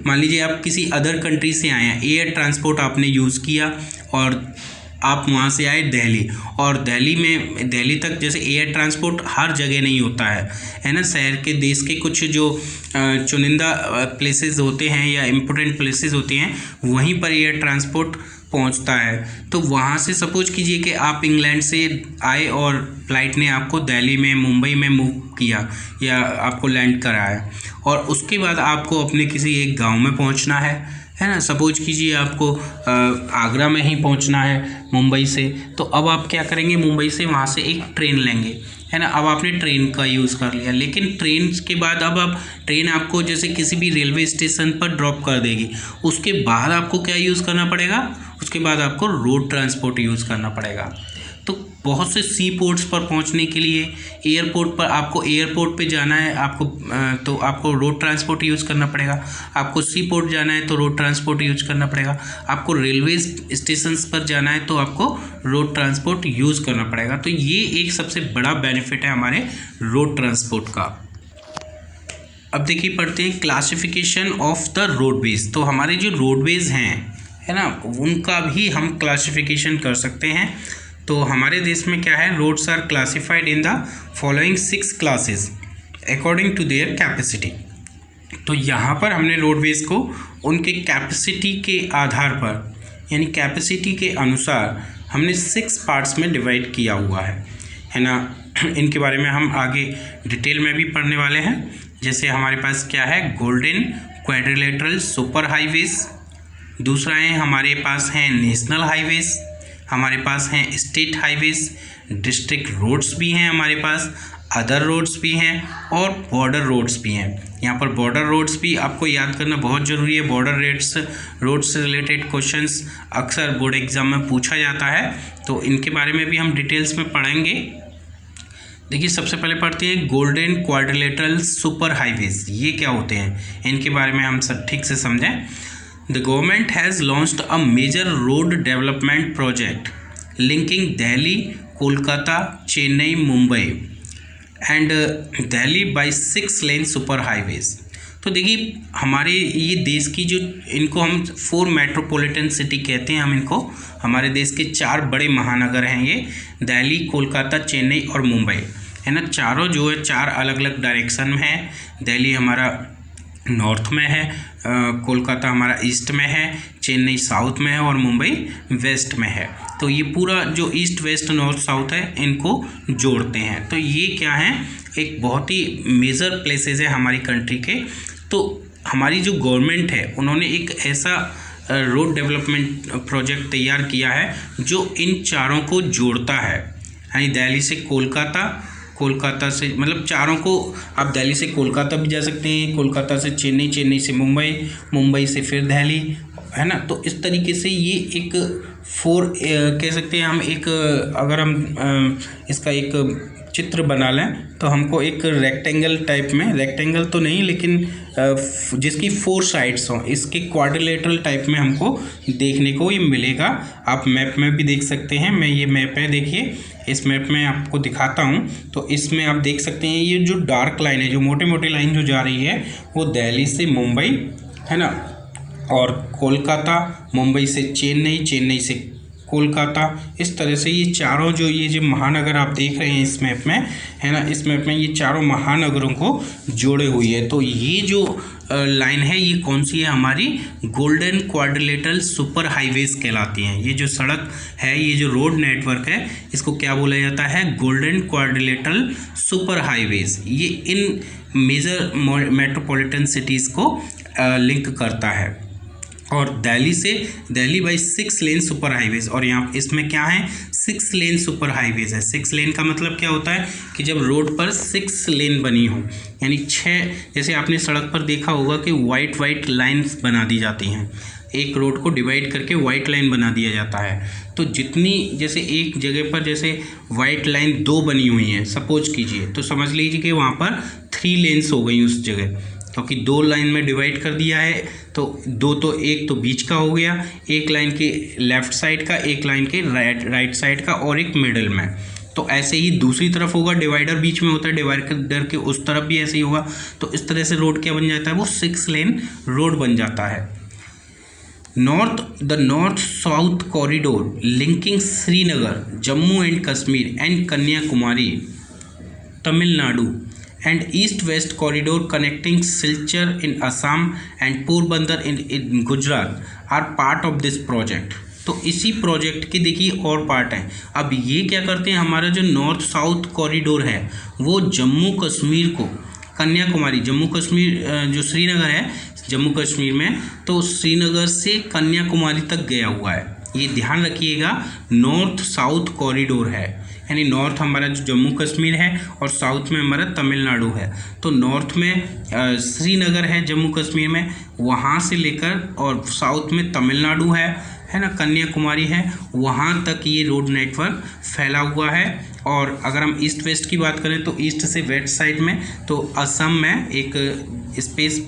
A: मान लीजिए आप किसी अदर कंट्री से आए हैं, एयर ट्रांसपोर्ट आपने यूज़ किया और आप वहाँ से आए दिल्ली, और दिल्ली तक जैसे एयर ट्रांसपोर्ट हर जगह नहीं होता है ना। शहर के, देश के कुछ जो चुनिंदा प्लेसेस होते हैं या इम्पोर्टेंट प्लेसेस होती हैं वहीं पर एयर ट्रांसपोर्ट पहुंचता है। तो वहाँ से सपोज कीजिए कि आप इंग्लैंड से आए और फ्लाइट ने आपको दिल्ली में, मुंबई में मूव किया या आपको लैंड कराया, और उसके बाद आपको अपने किसी एक गांव में पहुंचना है ना। सपोज कीजिए आपको आगरा में ही पहुंचना है मुंबई से, तो अब आप क्या करेंगे, मुंबई से वहाँ से एक ट्रेन लेंगे, है ना। अब आपने ट्रेन का यूज़ कर लिया, लेकिन ट्रेन के बाद अब ट्रेन आपको जैसे किसी भी रेलवे स्टेशन पर ड्रॉप कर देगी, उसके बाद आपको क्या यूज़ करना पड़ेगा, उसके बाद आपको रोड ट्रांसपोर्ट यूज़ करना पड़ेगा। तो बहुत से सी पोर्ट्स पर पहुंचने के लिए, एयरपोर्ट पर आपको एयरपोर्ट पे जाना है तो आपको रोड ट्रांसपोर्ट यूज़ करना पड़ेगा। आपको सी पोर्ट जाना है तो रोड ट्रांसपोर्ट यूज़ करना पड़ेगा। आपको रेलवे स्टेशंस पर जाना है तो आपको रोड ट्रांसपोर्ट यूज़ करना पड़ेगा। तो ये एक सबसे बड़ा बेनिफिट है हमारे रोड ट्रांसपोर्ट का। अब देखिए पढ़ते हैं क्लासिफिकेशन ऑफ द रोडवेज। तो हमारे जो रोडवेज हैं, है ना, उनका भी हम क्लासिफिकेशन कर सकते हैं। तो हमारे देश में क्या है, roads are classified in the following 6 classes according to their capacity. तो यहाँ पर हमने रोडवेज को उनके कैपेसिटी के आधार पर, यानी कैपेसिटी के अनुसार हमने 6 पार्ट्स में डिवाइड किया हुआ है ना। इनके बारे में हम आगे डिटेल में भी पढ़ने वाले हैं। जैसे हमारे पास क्या है, गोल्डन क्वाड्रिलेटरल सुपर हाईवेज, दूसरा है हमारे पास हैं नेशनल हाईवेज, हमारे पास हैं स्टेट हाईवेज, डिस्ट्रिक्ट रोड्स भी हैं हमारे पास, अदर रोड्स भी हैं और बॉर्डर रोड्स भी हैं। यहाँ पर बॉर्डर रोड्स भी आपको याद करना बहुत ज़रूरी है। बॉर्डर रोड्स से रिलेटेड क्वेश्चंस अक्सर बोर्ड एग्जाम में पूछा जाता है, तो इनके बारे में भी हम डिटेल्स में पढ़ेंगे। देखिए सबसे पहले पढ़ते हैं गोल्डन क्वाड्रिलेटरल सुपर हाईवेज, ये क्या होते हैं, इनके बारे में हम सब ठीक से समझें। The government has launched a major road development project linking Delhi, Kolkata, Chennai, Mumbai and Delhi by 6 lane super highways. तो देखिए हमारे ये देश की जो, इनको हम 4 मेट्रोपॉलिटन सिटी कहते हैं, हम इनको, हमारे देश के 4 बड़े महानगर हैं ये, दिल्ली, कोलकाता, चेन्नई और मुंबई, है ना। चारों जो है 4 अलग अलग डायरेक्शन में है। दिल्ली हमारा नॉर्थ में है, कोलकाता हमारा ईस्ट में है, चेन्नई साउथ में है और मुंबई वेस्ट में है। तो ये पूरा जो ईस्ट वेस्ट नॉर्थ साउथ है इनको जोड़ते हैं। तो ये क्या है, एक बहुत ही मेजर प्लेसेस है हमारी कंट्री के। तो हमारी जो गवर्नमेंट है उन्होंने एक ऐसा रोड डेवलपमेंट प्रोजेक्ट तैयार किया है जो इन चारों को जोड़ता है, यानी दिल्ली से कोलकाता, कोलकाता से मतलब चारों को, आप दिल्ली से कोलकाता भी जा सकते हैं, कोलकाता से चेन्नई, चेन्नई से मुंबई, मुंबई से फिर दिल्ली, है ना। तो इस तरीके से ये एक 4 कह सकते हैं हम, एक अगर हम इसका एक चित्र बना लें तो हमको एक रेक्टेंगल टाइप में, रेक्टेंगल तो नहीं लेकिन जिसकी 4 साइड्स हों, इसके क्वाड्रिलेटरल टाइप में हमको देखने को ये मिलेगा। आप मैप में भी देख सकते हैं, मैं ये मैप है, देखिए इस मैप में आपको दिखाता हूँ। तो इसमें आप देख सकते हैं ये जो डार्क लाइन है, जो मोटे मोटे लाइन जो जा रही है वो दिल्ली से मुंबई, है ना, और कोलकाता, मुंबई से चेन्नई, चेन्नई से कोलकाता, इस तरह से ये चारों जो, ये जो महानगर आप देख रहे हैं इस मैप में, है ना, इस मैप में ये चारों महानगरों को जोड़े हुई है। तो ये जो लाइन है ये कौन सी है, हमारी गोल्डन क्वाड्रिलेटरल सुपर हाईवेज कहलाती हैं। ये जो सड़क है, ये जो रोड नेटवर्क है, इसको क्या बोला जाता है, गोल्डन क्वाड्रिलेटरल सुपर हाईवेज। ये इन मेजर मेट्रोपॉलिटन सिटीज़ को लिंक करता है। और दिल्ली से, Delhi by 6 lane super highways, और यहाँ इसमें क्या है, 6 लेन सुपर हाईवेज है। 6 लेन का मतलब क्या होता है कि जब रोड पर 6 लेन बनी हो, यानी 6, जैसे आपने सड़क पर देखा होगा कि वाइट लाइन्स बना दी जाती हैं, एक रोड को डिवाइड करके वाइट लाइन बना दिया जाता है। तो जितनी, जैसे एक जगह पर जैसे वाइट लाइन 2 बनी हुई हैं सपोज कीजिए, तो समझ लीजिए कि वहाँ पर 3 लेन्स हो गई उस जगह, क्योंकि 2 लाइन में डिवाइड कर दिया है। तो 2 तो, एक तो बीच का हो गया, एक लाइन के लेफ़्ट साइड का, एक लाइन के राइट साइड का और एक मिडल में। तो ऐसे ही दूसरी तरफ होगा, डिवाइडर बीच में होता है, डिवाइडर के उस तरफ भी ऐसे ही होगा। तो इस तरह से रोड क्या बन जाता है, वो 6 लेन रोड बन जाता है। The north south corridor linking Srinagar, Jammu and Kashmir and Kanyakumari, Tamil Nadu and east-west corridor connecting Silchar in Assam and Porbandar in Gujarat are part of this project। तो इसी प्रोजेक्ट के देखिए और पार्ट हैं। अब ये क्या करते हैं, हमारा जो नॉर्थ साउथ कॉरिडोर है वो जम्मू कश्मीर को, कन्याकुमारी, जम्मू कश्मीर जो श्रीनगर है जम्मू कश्मीर में, तो श्रीनगर से कन्याकुमारी तक गया हुआ है। ये ध्यान रखिएगा, नॉर्थ साउथ कॉरिडोर है, यानी नॉर्थ हमारा जो जम्मू कश्मीर है और साउथ में हमारा तमिलनाडु है। तो नॉर्थ में श्रीनगर है जम्मू कश्मीर में, वहाँ से लेकर, और साउथ में तमिलनाडु है ना, कन्याकुमारी है, वहाँ तक ये रोड नेटवर्क फैला हुआ है। और अगर हम ईस्ट वेस्ट की बात करें तो ईस्ट से वेस्ट साइड में तो असम में एक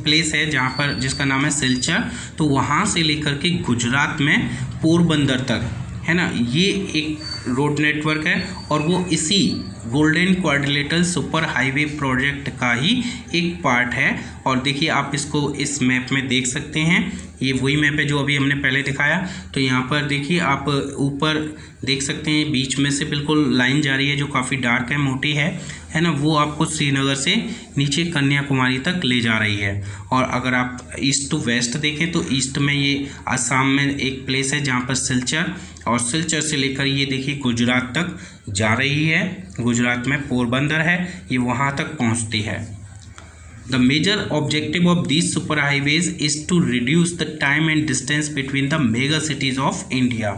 A: प्लेस है जहाँ पर, जिसका नाम है सिलचर, तो वहाँ से लेकर के गुजरात में पोरबंदर तक, है ना, ये एक रोड नेटवर्क है और वो इसी golden quadrilateral super highway project का ही एक पार्ट है। और देखिए आप इसको इस मैप में देख सकते हैं, ये वही मैप है जो अभी हमने पहले दिखाया। तो यहाँ पर देखिए आप ऊपर देख सकते हैं, बीच में से बिल्कुल लाइन जा रही है जो काफ़ी डार्क है, मोटी है ना, वो आपको श्रीनगर से नीचे कन्याकुमारी तक ले जा रही है। और अगर आप ईस्ट टू वेस्ट देखें तो ईस्ट में ये आसाम में एक प्लेस है जहाँ पर सिलचर, और सिलचर से लेकर ये देखिए गुजरात तक जा रही है, गुजरात में पोरबंदर है, ये वहाँ तक पहुँचती है। The major objective of these super highways is to reduce the time and distance between the mega cities of India।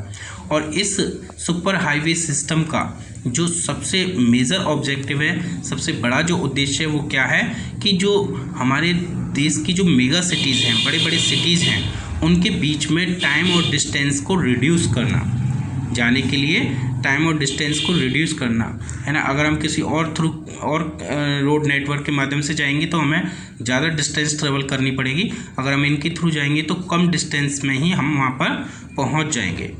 A: और इस सुपर हाईवे सिस्टम का जो सबसे मेजर ऑब्जेक्टिव है, सबसे बड़ा जो उद्देश्य है वो क्या है कि जो हमारे देश की जो मेगा सिटीज़ हैं, बड़े बड़े सिटीज़ हैं, उनके बीच में टाइम और डिस्टेंस को रिड्यूस करना, जाने के लिए टाइम और डिस्टेंस को रिड्यूस करना है ना। अगर हम किसी और रोड नेटवर्क के माध्यम से जाएंगे तो हमें ज़्यादा डिस्टेंस ट्रेवल करनी पड़ेगी, अगर हम इनके थ्रू जाएंगे तो कम डिस्टेंस में ही हम वहाँ पर पहुँच जाएंगे।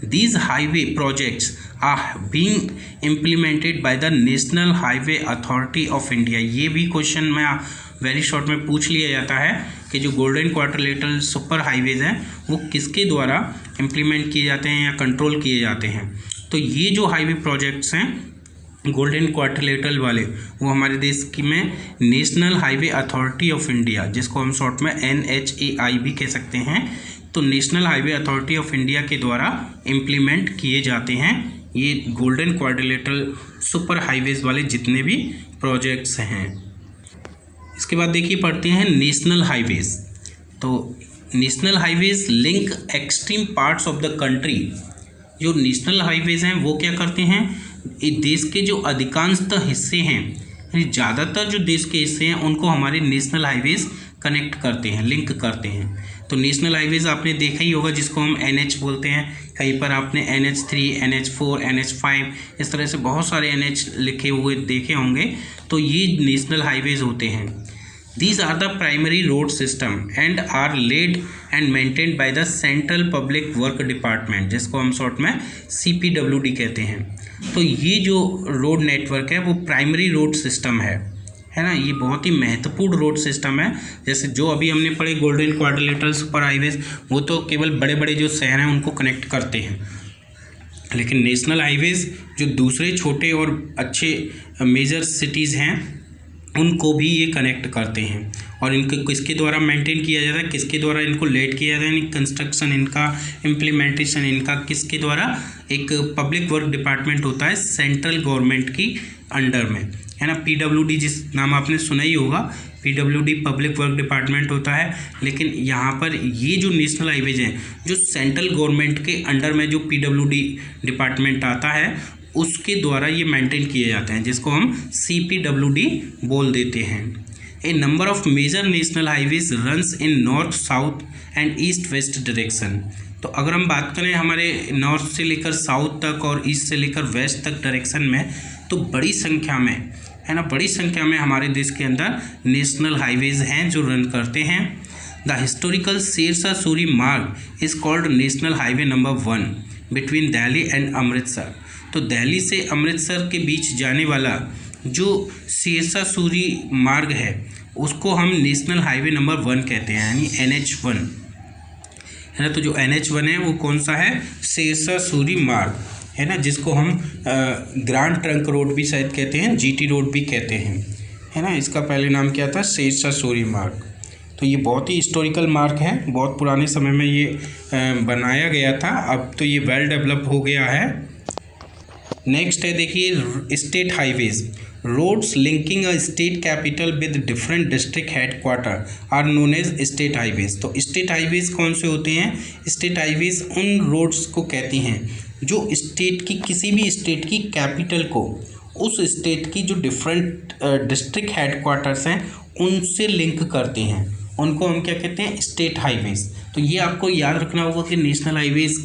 A: These highway projects are being implemented by the National Highway Authority of India। ये भी क्वेश्चन में वेरी शॉर्ट में पूछ लिया जाता है कि जो गोल्डन क्वाड्रिलेटरल सुपर हाईवेज हैं वो किसके द्वारा इम्प्लीमेंट किए जाते हैं या कंट्रोल किए जाते हैं। तो ये जो हाईवे प्रोजेक्ट्स हैं गोल्डन क्वाड्रिलेटरल वाले, वो हमारे देश की में national highway authority of India, जिसको हम शॉर्ट में NHAI भी कह सकते हैं, तो national highway authority of India के द्वारा इम्प्लीमेंट किए जाते हैं ये गोल्डन क्वाड्रिलेटरल सुपर हाईवेज वाले जितने भी प्रोजेक्ट्स हैं। इसके बाद देखिए पढ़ते हैं नेशनल हाईवेज। तो national highways link extreme parts of the country. जो नेशनल हाईवेज हैं वो क्या करते हैं, देश के जो अधिकांशतः हिस्से हैं, ज़्यादातर जो देश के हिस्से हैं उनको हमारे नेशनल हाईवेज कनेक्ट करते हैं, लिंक करते हैं। तो नेशनल हाईवेज आपने देखा ही होगा जिसको हम NH बोलते हैं, कहीं पर आपने NH3, NH4, NH5 इस तरह से बहुत सारे NH लिखे हुए देखे होंगे। तो ये नेशनल हाईवेज होते हैं। These are the primary road system and are laid and maintained by the Central Public Work Department, जिसको हम शॉर्ट में CPWD कहते हैं। तो ये जो रोड नेटवर्क है वो प्राइमरी रोड सिस्टम है ना, ये बहुत ही महत्वपूर्ण रोड सिस्टम है। जैसे जो अभी हमने पढ़े गोल्डन क्वाड्रिलेटरल सुपर हाईवेज, वो तो केवल बड़े बड़े जो शहर हैं उनको कनेक्ट करते हैं, लेकिन नेशनल हाईवेज जो दूसरे छोटे और अच्छे मेजर सिटीज़ हैं उनको भी ये कनेक्ट करते हैं। और इनको किसके द्वारा मेंटेन किया जाता है, किसके द्वारा इनको लेड किया जाता है, कंस्ट्रक्शन इनका, इम्प्लीमेंटेशन इनका किसके द्वारा, एक पब्लिक वर्क डिपार्टमेंट होता है सेंट्रल गवर्नमेंट की अंडर में, है ना। PWD जिस नाम आपने सुना ही होगा, PWD पब्लिक वर्क डिपार्टमेंट होता है। लेकिन यहाँ पर ये जो नेशनल हाईवेज हैं जो सेंट्रल गवर्नमेंट के अंडर में जो PWD डिपार्टमेंट आता है उसके द्वारा ये मेंटेन किए जाते हैं, जिसको हम CPWD बोल देते हैं। A number of major national highways runs in north, south and east west direction. तो अगर हम बात करें हमारे नॉर्थ से लेकर साउथ तक और ईस्ट से लेकर वेस्ट तक डायरेक्शन में, तो बड़ी संख्या में, है ना, बड़ी संख्या में हमारे देश के अंदर नेशनल हाईवेज हैं जो रन करते हैं। द हिस्टोरिकल शेरशाह सूरी मार्ग is called national highway number 1 between Delhi and Amritsar. तो दिल्ली से अमृतसर के बीच जाने वाला जो शेरशाह सूरी मार्ग है उसको हम नेशनल हाईवे नंबर 1 कहते हैं, यानी NH1, है ना। तो जो NH1 है वो कौन सा है, शेरशाह सूरी मार्ग, है ना, जिसको हम ग्रांड ट्रंक रोड भी शायद कहते हैं, GT रोड भी कहते हैं, है ना। इसका पहले नाम क्या था, शेरशाह सूरी मार्ग। तो ये बहुत ही हिस्टोरिकल मार्ग है, बहुत पुराने समय में ये बनाया गया था, अब तो ये वेल डेवलप हो गया है। नेक्स्ट है देखिए state highways. Roads linking a state capital with different district headquarter are known as state highways. तो स्टेट हाईवेज कौन से होते हैं, स्टेट हाईवेज उन रोड्स को कहती हैं जो स्टेट की, किसी भी स्टेट की कैपिटल को उस स्टेट की जो डिफरेंट डिस्ट्रिक्ट हेडक्वार्टर्स हैं उनसे लिंक करते हैं, उनको हम क्या कहते हैं, स्टेट हाईवेज। तो ये आपको याद रखना होगा कि नेशनल हाईवेज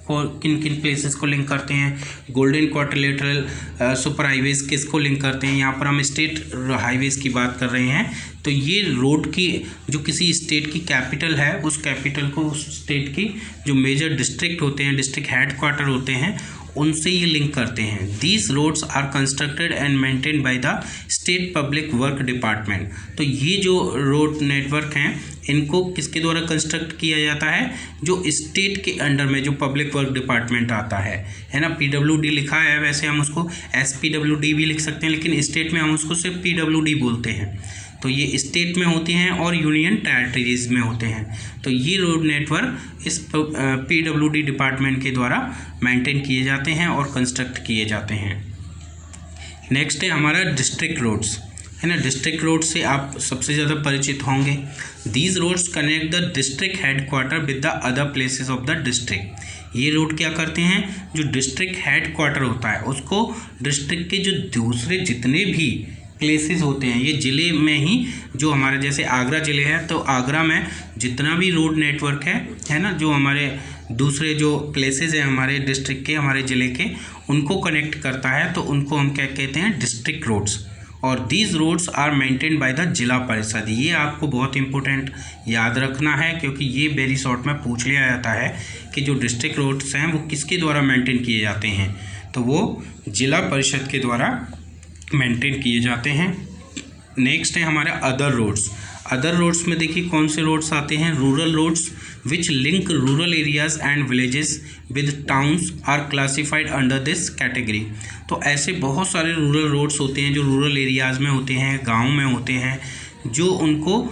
A: को किन किन प्लेसेस को लिंक करते हैं, गोल्डन क्वाड्रिलेटरल सुपर हाईवेज किसको लिंक करते हैं। यहाँ पर हम स्टेट हाईवेज की बात कर रहे हैं। तो ये रोड की जो किसी स्टेट की कैपिटल है उस कैपिटल को उस स्टेट की जो मेजर डिस्ट्रिक्ट होते हैं, डिस्ट्रिक्ट हेडक्वार्टर होते हैं, उनसे ये लिंक करते हैं। These roads are constructed and maintain by the state public work department. तो ये जो रोड नेटवर्क हैं इनको किसके द्वारा कंस्ट्रक्ट किया जाता है, जो स्टेट के अंडर में जो पब्लिक वर्क डिपार्टमेंट आता है ना। PWD लिखा है, वैसे हम उसको SPWD भी लिख सकते हैं, लेकिन स्टेट में हम उसको सिर्फ PWD बोलते हैं। तो ये स्टेट में होते हैं और यूनियन टेरिटरीज में होते हैं। तो ये रोड नेटवर्क इस PWD डिपार्टमेंट के द्वारा मेंटेन किए जाते हैं और कंस्ट्रक्ट किए जाते हैं। नेक्स्ट है हमारा डिस्ट्रिक्ट रोड्स, है ना। डिस्ट्रिक्ट रोड से आप सबसे ज़्यादा परिचित होंगे। These roads connect the district headquarter with the other places of the district. ये रोड क्या करते हैं, जो डिस्ट्रिक्ट हेड क्वार्टर होता है उसको डिस्ट्रिक्ट के जो दूसरे जितने भी प्लेसेस होते हैं, ये ज़िले में ही, जो हमारे जैसे आगरा ज़िले है तो आगरा में जितना भी रोड नेटवर्क है ना, जो हमारे दूसरे जो प्लेसेस हैं हमारे डिस्ट्रिक्ट के, हमारे ज़िले के, उनको कनेक्ट करता है, तो उनको हम क्या कहते हैं, डिस्ट्रिक्ट रोड्स। और these roads are maintained by the Zila Parishad. ये आपको बहुत इंपॉर्टेंट याद रखना है, क्योंकि ये वेरी शॉर्ट में पूछ लिया जाता है कि जो डिस्ट्रिक्ट रोड्स हैं वो किसके द्वारा मेंटेन किए जाते हैं, तो वो जिला परिषद के द्वारा मेंटेन किए जाते हैं। नेक्स्ट है हमारा अदर रोड्स। अदर रोड्स में देखिए कौन से रोड्स आते हैं, rural roads which link rural areas and villages with towns are classified under this category. तो ऐसे बहुत सारे रूरल रोड्स होते हैं जो रूरल एरियाज़ में होते हैं, गाँव में होते हैं, जो उनको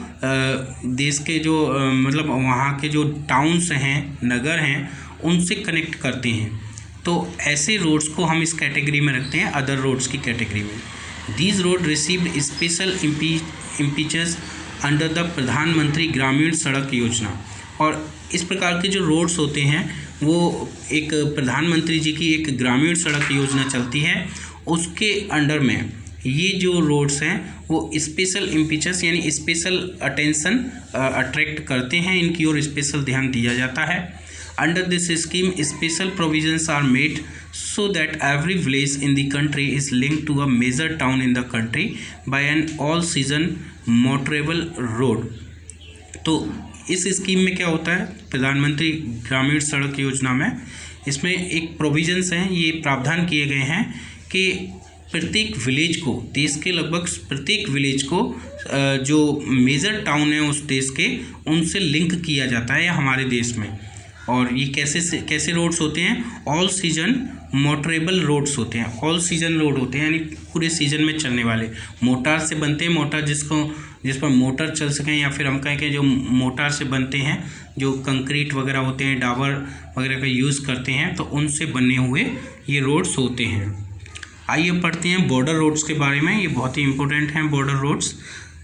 A: देश के जो मतलब वहाँ के जो टाउन्स हैं, नगर हैं, उनसे कनेक्ट करते हैं। तो ऐसे रोड्स को हम इस कैटेगरी में रखते हैं, अदर रोड्स की कैटेगरी में। These road received special impetus under the Pradhan Mantri Gramin सड़क योजना। और इस प्रकार के जो रोड्स होते हैं वो एक प्रधानमंत्री जी की एक ग्रामीण सड़क योजना चलती है, उसके अंडर में ये जो रोड्स हैं वो स्पेशल इम्पीचेस यानी स्पेशल अटेंशन अट्रैक्ट करते हैं, इनकी ओर स्पेशल ध्यान दिया जाता है। Under this scheme, special provisions are made so that every village in the country is linked to a major town in the country by an all-season motorable road। तो इस scheme में क्या होता है, प्रधानमंत्री ग्रामीण सड़क योजना में, इसमें एक प्रोविजंस हैं, ये प्रावधान किए गए हैं कि प्रत्येक विलेज को, देश के लगभग प्रत्येक विलेज को जो मेजर टाउन है उस देश के, उनसे लिंक किया जाता है हमारे देश में। और ये कैसे रोड्स होते हैं, ऑल सीजन मोटरेबल रोड्स होते हैं। ऑल सीजन रोड होते हैं यानी पूरे सीजन में चलने वाले, मोटर से बनते हैं, मोटर जिस पर मोटर चल सकें, या फिर हम कहें कि जो मोटर से बनते हैं, जो कंक्रीट वगैरह होते हैं, डाबर वगैरह का यूज़ करते हैं, तो उनसे बने हुए ये रोड्स होते हैं। आइए पढ़ते हैं बॉर्डर रोड्स के बारे में, ये बहुत ही इंपॉर्टेंट हैं बॉर्डर रोड्स।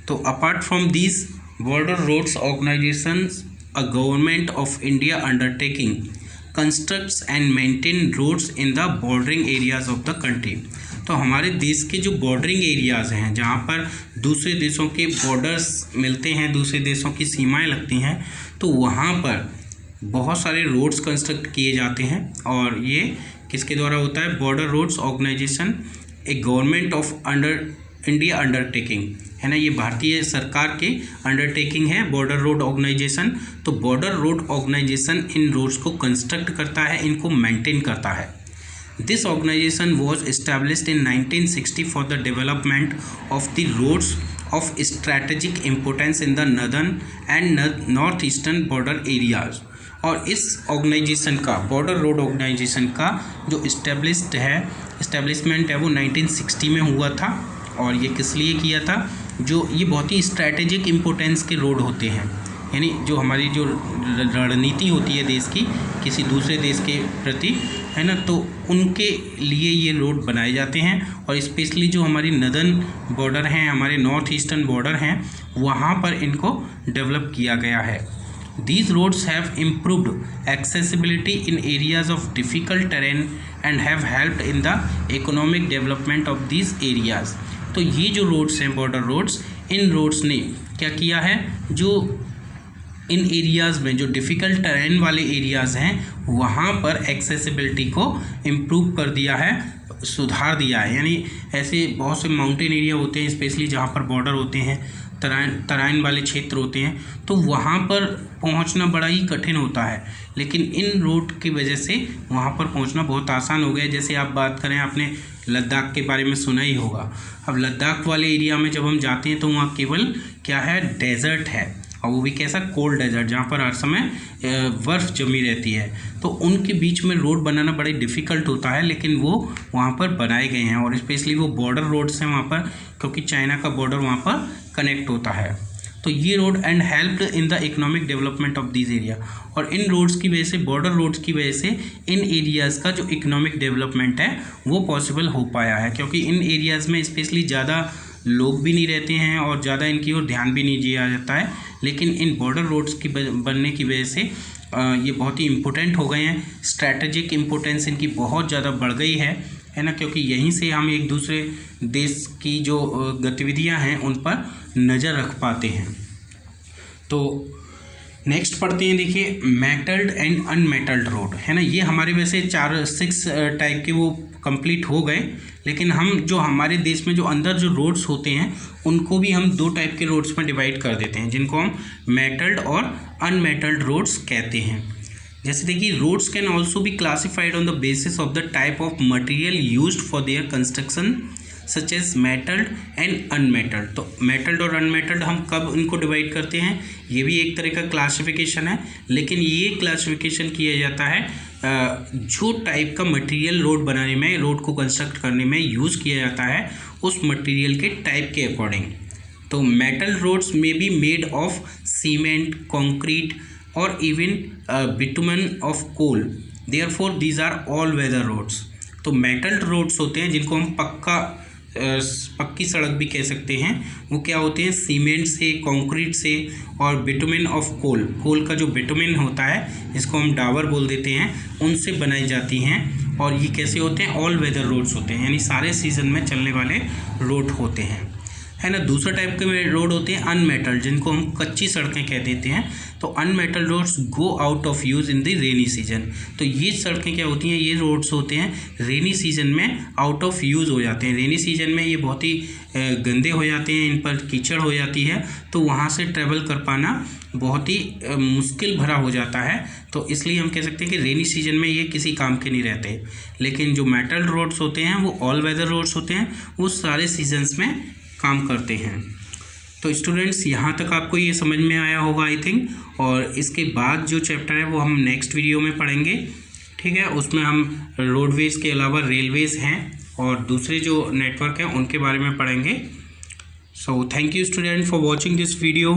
A: तो apart from these border roads organisations a government of India undertaking constructs and maintain roads in the bordering areas of the country। तो हमारे देश के जो बॉर्डरिंग एरियाज़ हैं, जहाँ पर दूसरे देशों के बॉर्डर्स मिलते हैं, दूसरे देशों की सीमाएं लगती हैं, तो वहाँ पर बहुत सारे रोड्स कंस्ट्रक्ट किए जाते हैं। और ये किसके द्वारा होता है, border roads organisation a government of India undertaking, है ना, ये भारतीय सरकार के अंडरटेकिंग है बॉर्डर रोड ऑर्गेनाइजेशन। तो बॉर्डर रोड ऑर्गेनाइजेशन इन रोड्स को कंस्ट्रक्ट करता है, इनको मेंटेन करता है। This organisation was established in 1960 for the development of the roads of strategic importance in the northern and north eastern border areas. और इस ऑर्गेनाइजेशन का, बॉर्डर रोड ऑर्गेनाइजेशन का जो इस्टेब्लिशमेंट है वो 1960 में हुआ था। और ये किस लिए किया था, जो ये बहुत ही स्ट्रैटेजिक इम्पोर्टेंस के रोड होते हैं, यानी जो हमारी जो रणनीति होती है देश की किसी दूसरे देश के प्रति, है ना, तो उनके लिए ये रोड बनाए जाते हैं। और स्पेशली जो हमारी नदर्न बॉर्डर हैं, हमारे नॉर्थ ईस्टर्न बॉर्डर हैं, वहाँ पर इनको डेवलप किया गया है। These roads have improved accessibility in areas of difficult terrain and have helped in the economic development of these areas। तो ये जो रोड्स हैं बॉर्डर रोड्स, इन रोड्स ने क्या किया है, जो इन एरियाज़ में जो डिफ़िकल्ट टेरेन वाले एरियाज़ हैं वहाँ पर एक्सेसिबिलिटी को इम्प्रूव कर दिया है, सुधार दिया है। यानी ऐसे बहुत से माउंटेन एरिया होते हैं स्पेशली जहाँ पर बॉर्डर होते हैं, तराइन वाले क्षेत्र होते हैं, तो वहाँ पर पहुँचना बड़ा ही कठिन होता है, लेकिन इन रोड की वजह से वहाँ पर पहुँचना बहुत आसान हो गया। जैसे आप बात करें, आपने लद्दाख के बारे में सुना ही होगा। अब लद्दाख वाले एरिया में जब हम जाते हैं तो वहाँ केवल क्या है, डेजर्ट है, और वो भी कैसा, कोल्ड डेजर्ट, जहाँ पर हर समय बर्फ़ जमी रहती है। तो उनके बीच में रोड बनाना बड़े डिफ़िकल्ट होता है, लेकिन वो वहाँ पर बनाए गए हैं। और स्पेशली वो बॉर्डर रोड्स हैं वहाँ पर, क्योंकि चाइना का बॉर्डर वहाँ पर कनेक्ट होता है। तो ये road and helped in the economic development of this area. और इन रोड्स की वजह से, बॉर्डर रोड्स की वजह से इन एरियाज़ का जो इकोनॉमिक डेवलपमेंट है वो पॉसिबल हो पाया है, क्योंकि इन एरियाज़ में स्पेशली ज़्यादा लोग भी नहीं रहते हैं और ज़्यादा इनकी ओर ध्यान भी नहीं दिया जाता है। लेकिन इन बॉर्डर रोड्स की बनने की वजह से ये बहुत ही इम्पोर्टेंट हो गए हैं, स्ट्रैटेजिक इम्पोर्टेंस इनकी बहुत ज़्यादा बढ़ गई है ना, क्योंकि यहीं से हम एक दूसरे देश की जो गतिविधियां हैं उन पर नज़र रख पाते हैं। तो नेक्स्ट पढ़ते हैं, देखिए मेटल्ड एंड अनमेटल्ड रोड, है ना। ये हमारे वैसे 6 टाइप के वो कंप्लीट हो गए, लेकिन हम जो हमारे देश में जो अंदर जो रोड्स होते हैं उनको भी हम 2 टाइप के रोड्स में डिवाइड कर देते हैं, जिनको हम मेटल्ड और अनमेटल्ड रोड्स कहते हैं। जैसे देखिए, roads can also be classified on the basis of the type of material used for their construction such as metalled and unmetalled. तो मेटल्ड और अनमेटल्ड हम कब इनको डिवाइड करते हैं, ये भी एक तरह का क्लासिफिकेशन है, लेकिन ये क्लासिफिकेशन किया जाता है जो टाइप का मटेरियल रोड बनाने में, रोड को कंस्ट्रक्ट करने में यूज़ किया जाता है उस मटेरियल के टाइप के अकॉर्डिंग। तो मेटल रोड्स में be made of cement, concrete और even bitumen of coal, therefore these are all weather roads. तो मेटल रोड्स होते हैं जिनको हम पक्की सड़क भी कह सकते हैं, वो क्या होते हैं, सीमेंट से, कंक्रीट से और बिटुमेन ऑफ कोल, कोल का जो बिटुमेन होता है इसको हम डाबर बोल देते हैं, उनसे बनाई जाती हैं। और ये कैसे होते हैं, ऑल वेदर रोड्स होते हैं, यानी सारे सीजन में चलने वाले रोड होते हैं, है ना। दूसरा टाइप के रोड होते हैं अनमेटल, जिनको हम कच्ची सड़कें कह देते हैं। तो unmetal roads go out of use in the rainy season. तो ये सड़कें क्या होती हैं, ये रोड्स होते हैं रेनी सीजन में आउट ऑफ यूज़ हो जाते हैं। रेनी सीजन में ये बहुत ही गंदे हो जाते हैं, इन पर कीचड़ हो जाती है, तो वहाँ से ट्रैवल कर पाना बहुत ही मुश्किल भरा हो जाता है। तो इसलिए हम कह सकते हैं कि रेनी सीजन में ये किसी काम के नहीं रहते। लेकिन जो मेटल रोड्स होते हैं वो ऑल वेदर रोड्स होते हैं, वो सारे सीजन्स में काम करते हैं। तो स्टूडेंट्स, यहाँ तक आपको ये समझ में आया होगा आई थिंक, और इसके बाद जो चैप्टर है वो हम नेक्स्ट वीडियो में पढ़ेंगे, ठीक है। उसमें हम रोडवेज़ के अलावा रेलवेज़ हैं और दूसरे जो नेटवर्क हैं उनके बारे में पढ़ेंगे। So thank you student for watching this video.